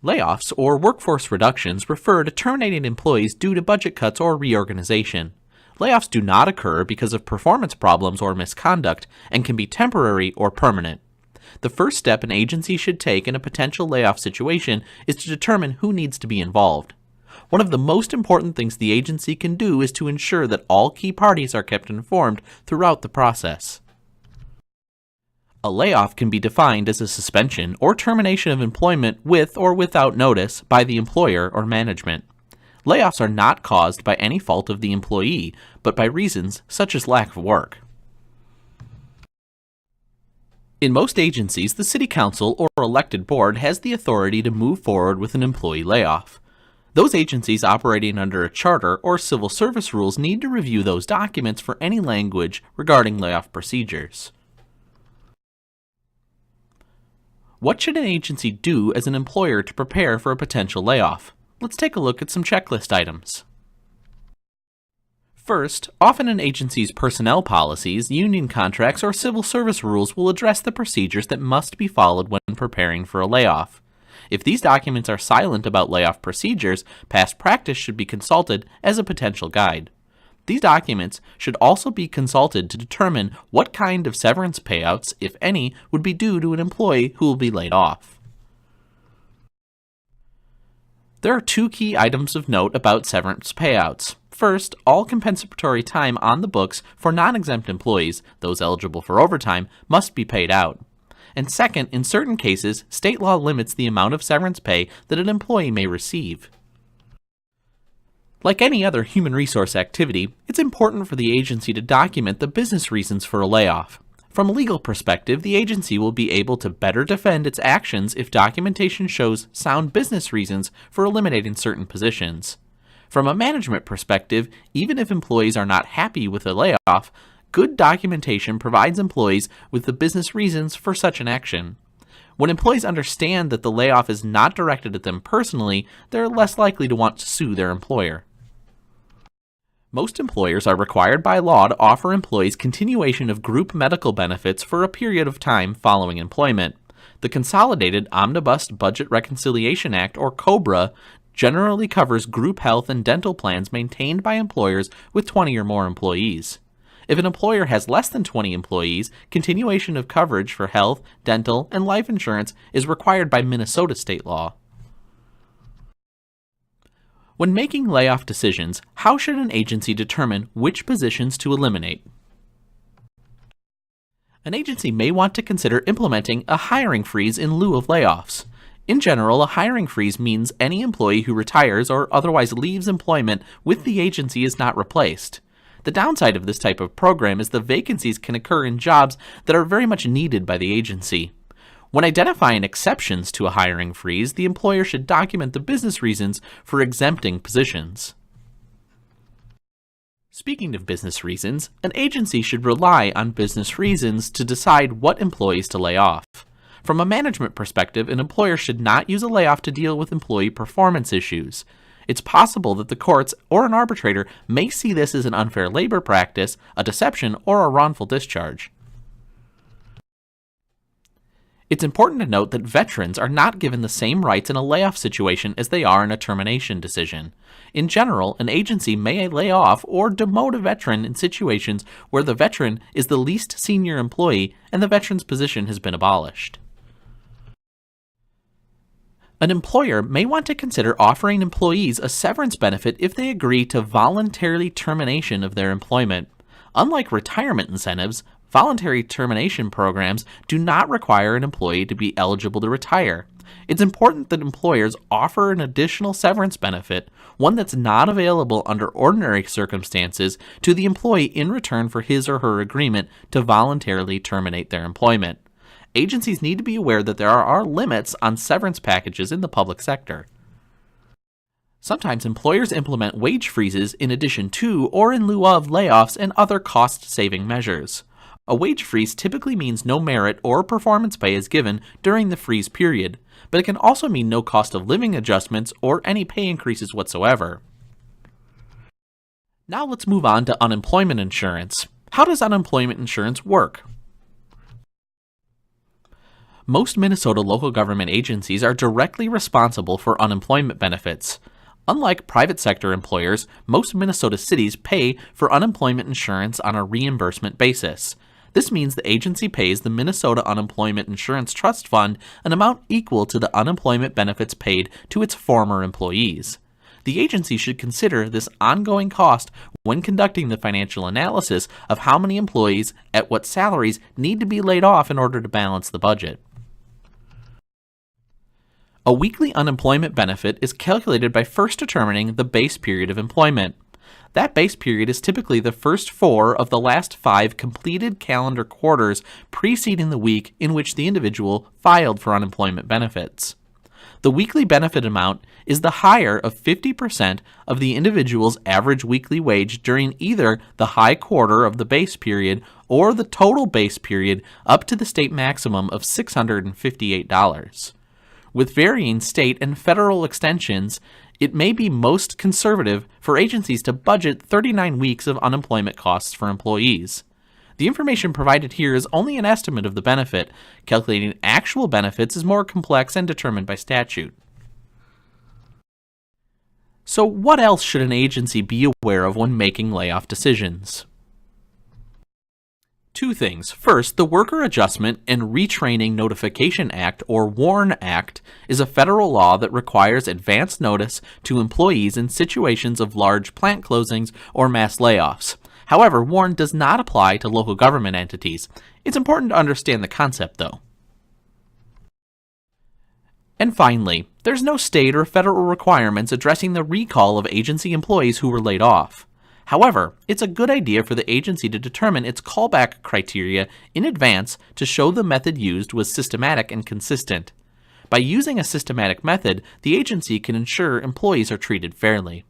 Layoffs, or workforce reductions, refer to terminating employees due to budget cuts or reorganization. Layoffs do not occur because of performance problems or misconduct and can be temporary or permanent. The first step an agency should take in a potential layoff situation is to determine who needs to be involved. One of the most important things the agency can do is to ensure that all key parties are kept informed throughout the process. A layoff can be defined as a suspension or termination of employment with or without notice by the employer or management. Layoffs are not caused by any fault of the employee, but by reasons such as lack of work. In most agencies, the city council or elected board has the authority to move forward with an employee layoff. Those agencies operating under a charter or civil service rules need to review those documents for any language regarding layoff procedures. What should an agency do as an employer to prepare for a potential layoff? Let's take a look at some checklist items. First, often an agency's personnel policies, union contracts, or civil service rules will address the procedures that must be followed when preparing for a layoff. If these documents are silent about layoff procedures, past practice should be consulted as a potential guide. These documents should also be consulted to determine what kind of severance payouts, if any, would be due to an employee who will be laid off. There are two key items of note about severance payouts. First, all compensatory time on the books for non-exempt employees, those eligible for overtime, must be paid out. And second, in certain cases, state law limits the amount of severance pay that an employee may receive. Like any other human resource activity, it's important for the agency to document the business reasons for a layoff. From a legal perspective, the agency will be able to better defend its actions if documentation shows sound business reasons for eliminating certain positions. From a management perspective, even if employees are not happy with a layoff, good documentation provides employees with the business reasons for such an action. When employees understand that the layoff is not directed at them personally, they're less likely to want to sue their employer. Most employers are required by law to offer employees continuation of group medical benefits for a period of time following employment. The Consolidated Omnibus Budget Reconciliation Act, or COBRA, generally covers group health and dental plans maintained by employers with 20 or more employees. If an employer has less than 20 employees, continuation of coverage for health, dental, and life insurance is required by Minnesota state law. When making layoff decisions, how should an agency determine which positions to eliminate? An agency may want to consider implementing a hiring freeze in lieu of layoffs. In general, a hiring freeze means any employee who retires or otherwise leaves employment with the agency is not replaced. The downside of this type of program is the vacancies can occur in jobs that are very much needed by the agency. When identifying exceptions to a hiring freeze, the employer should document the business reasons for exempting positions. Speaking of business reasons, an agency should rely on business reasons to decide what employees to lay off. From a management perspective, an employer should not use a layoff to deal with employee performance issues. It's possible that the courts or an arbitrator may see this as an unfair labor practice, a deception, or a wrongful discharge. It's important to note that veterans are not given the same rights in a layoff situation as they are in a termination decision. In general, an agency may lay off or demote a veteran in situations where the veteran is the least senior employee and the veteran's position has been abolished. An employer may want to consider offering employees a severance benefit if they agree to voluntary termination of their employment. Unlike retirement incentives, voluntary termination programs do not require an employee to be eligible to retire. It's important that employers offer an additional severance benefit, one that's not available under ordinary circumstances, to the employee in return for his or her agreement to voluntarily terminate their employment. Agencies need to be aware that there are limits on severance packages in the public sector. Sometimes employers implement wage freezes in addition to or in lieu of layoffs and other cost-saving measures. A wage freeze typically means no merit or performance pay is given during the freeze period, but it can also mean no cost of living adjustments or any pay increases whatsoever. Now let's move on to unemployment insurance. How does unemployment insurance work? Most Minnesota local government agencies are directly responsible for unemployment benefits. Unlike private sector employers, most Minnesota cities pay for unemployment insurance on a reimbursement basis. This means the agency pays the Minnesota Unemployment Insurance Trust Fund an amount equal to the unemployment benefits paid to its former employees. The agency should consider this ongoing cost when conducting the financial analysis of how many employees at what salaries need to be laid off in order to balance the budget. A weekly unemployment benefit is calculated by first determining the base period of employment. That base period is typically the first 4 of the last 5 completed calendar quarters preceding the week in which the individual filed for unemployment benefits. The weekly benefit amount is the higher of 50% of the individual's average weekly wage during either the high quarter of the base period or the total base period up to the state maximum of $658. With varying state and federal extensions, it may be most conservative for agencies to budget 39 weeks of unemployment costs for employees. The information provided here is only an estimate of the benefit. Calculating actual benefits is more complex and determined by statute. So what else should an agency be aware of when making layoff decisions? 2 things. First, the Worker Adjustment and Retraining Notification Act, or WARN Act, is a federal law that requires advance notice to employees in situations of large plant closings or mass layoffs. However, WARN does not apply to local government entities. It's important to understand the concept, though. And finally, there's no state or federal requirements addressing the recall of agency employees who were laid off. However, it's a good idea for the agency to determine its callback criteria in advance to show the method used was systematic and consistent. By using a systematic method, the agency can ensure employees are treated fairly.